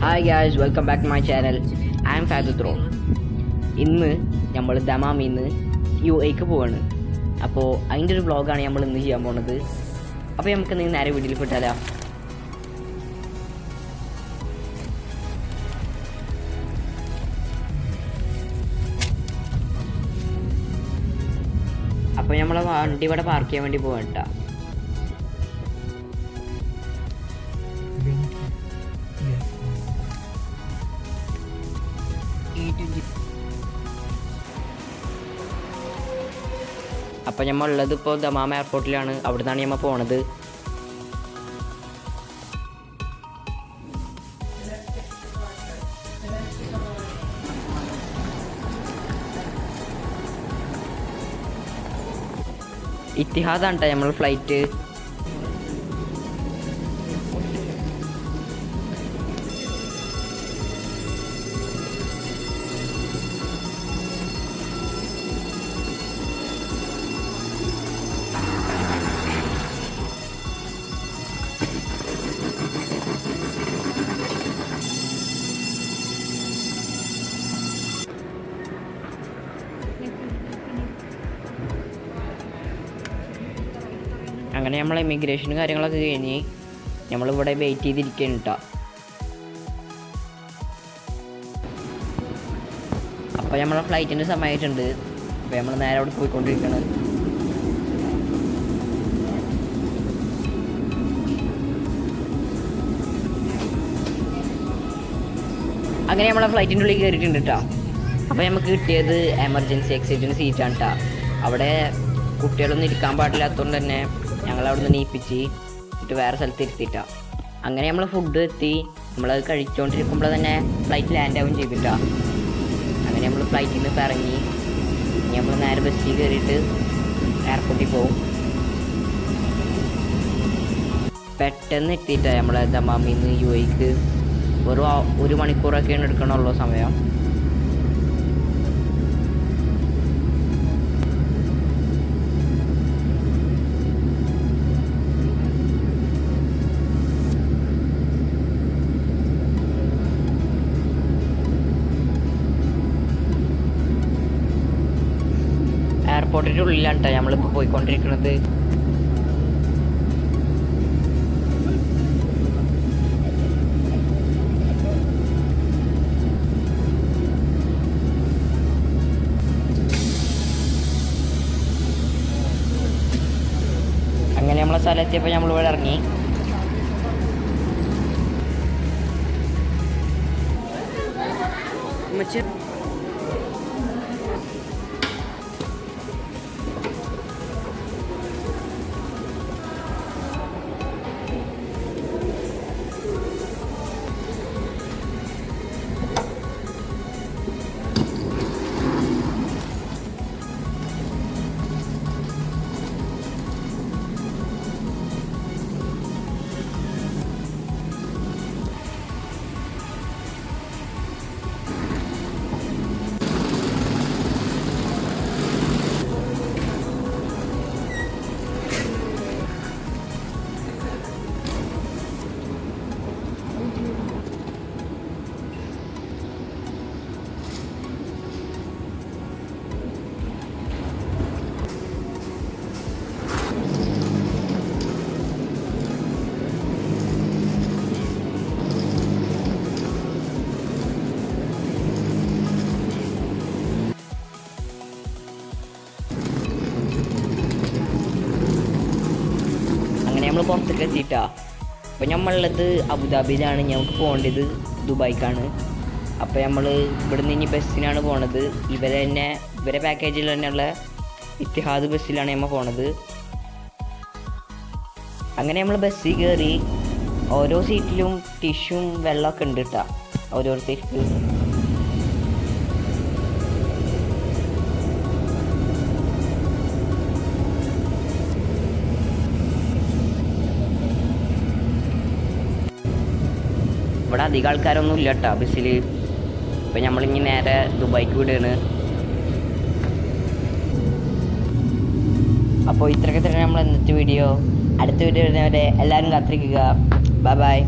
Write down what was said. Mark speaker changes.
Speaker 1: Hi guys, welcome back to my channel. I am ഫാദുത്രോ. ഇന്ന് നമ്മൾ ദമാമിന്ന് UAE പോവാണ്. അപ്പോൾ അതിൻ്റെ ഒരു വ്ളോഗാണ് നമ്മൾ ഇന്ന് ചെയ്യാൻ പോണത്. അപ്പോൾ നമുക്ക് ഇന്ന് നേരെ വീട്ടിൽ പെട്ടാലോ. അപ്പോൾ നമ്മളെ വണ്ടി ഇവിടെ പാർക്ക് ചെയ്യാൻ വേണ്ടി പോവാൻ കേട്ടോ. അപ്പോൾ നമ്മൾ ഉള്ളത് ഇപ്പോൾ ദമാം എയർപോർട്ടിലാണ്. അവിടെ നിന്നാണ് നമ്മൾ പോണത്. ഇത്തിഹാദാണ് കേട്ടോ നമ്മൾ ഫ്ലൈറ്റ്. അങ്ങനെ നമ്മൾ ഇമിഗ്രേഷനും കാര്യങ്ങളൊക്കെ കഴിഞ്ഞ് നമ്മളിവിടെ വെയിറ്റ് ചെയ്തിരിക്കുകയാണ് കേട്ടോ. അപ്പോൾ നമ്മളെ ഫ്ലൈറ്റിൻ്റെ സമയമായിട്ടുണ്ട്. അപ്പോൾ നമ്മൾ നേരെ അവിടെ പോയിക്കൊണ്ടിരിക്കുകയാണ്. അങ്ങനെ നമ്മളെ ഫ്ലൈറ്റിൻ്റെ ഉള്ളിൽ കയറിയിട്ടുണ്ട് കേട്ടോ. അപ്പോൾ നമുക്ക് കിട്ടിയത് എമർജൻസി എക്സിറ്റിന് സീറ്റാണ് കേട്ടോ. അവിടെ കുട്ടികളൊന്നും ഇരിക്കാൻ പാടില്ലാത്തതുകൊണ്ട് തന്നെ ഞങ്ങളവിടെ നിന്ന് നീപ്പിച്ച് എന്നിട്ട് വേറെ സ്ഥലത്ത് ഇരുത്തിയിട്ടാ. അങ്ങനെ നമ്മൾ ഫുഡ് എത്തി. നമ്മളത് കഴിച്ചുകൊണ്ടിരിക്കുമ്പോൾ തന്നെ ഫ്ലൈറ്റ് ലാൻഡ് ആവുകയും ചെയ്തിട്ടാ. അങ്ങനെ നമ്മൾ ഫ്ലൈറ്റിൽ നിന്ന് ഇപ്പോൾ ഇറങ്ങി ഇനി നമ്മൾ നേരെ ബസ്സിൽ കയറിയിട്ട് എയർപോർട്ടിൽ പോകും. പെട്ടെന്ന് എത്തിയിട്ടാണ് നമ്മളെ ദമാമിൽ നിന്ന് UAEക്ക്. വെറും 1 മണിക്കൂറൊക്കെയാണ് എടുക്കണുള്ളൂ സമയം. എയർപോർട്ടിൻ്റെ ഉള്ളിലാണ് കേട്ടോ നമ്മളിപ്പോൾ പോയിക്കൊണ്ടിരിക്കുന്നത്. അങ്ങനെ നമ്മളെ സ്ഥലത്തെത്തിയപ്പോൾ നമ്മളിവിടെ ഇറങ്ങി. നമ്മൾ പുറത്തേക്ക് എത്തിയിട്ടാ. അപ്പോൾ നമ്മളുള്ളത് അബുദാബിയിലാണ്. ഞങ്ങൾക്ക് പോകേണ്ടത് ദുബായിക്കാണ്. അപ്പോൾ നമ്മൾ ഇവിടുന്ന് ഇനി ബസ്സിനാണ് പോണത്. ഇവരെ പാക്കേജിൽ തന്നെയുള്ള ഇത്തിഹാദ് ബസ്സിലാണ് നമ്മൾ പോണത്. അങ്ങനെ നമ്മൾ ബസ്സിൽ കയറി. ഓരോ സീറ്റിലും ടിഷ്യൂം വെള്ളമൊക്കെ ഉണ്ട് കേട്ടോ ഓരോരുത്തർക്ക്. ഇവിടെ അധികം ആൾക്കാരൊന്നും ഇല്ല കേട്ടോ ബസ്സിൽ. ഇപ്പം നമ്മളിനി നേരെ ദുബായിക്ക് വിടുകയാണ്. അപ്പോൾ ഇത്രയൊക്കെ തന്നെ നമ്മൾ ഇന്നത്തെ വീഡിയോ. അടുത്ത വീഡിയോ വരുന്നവരെ എല്ലാവരും കാത്തിരിക്കുക. Bye bye.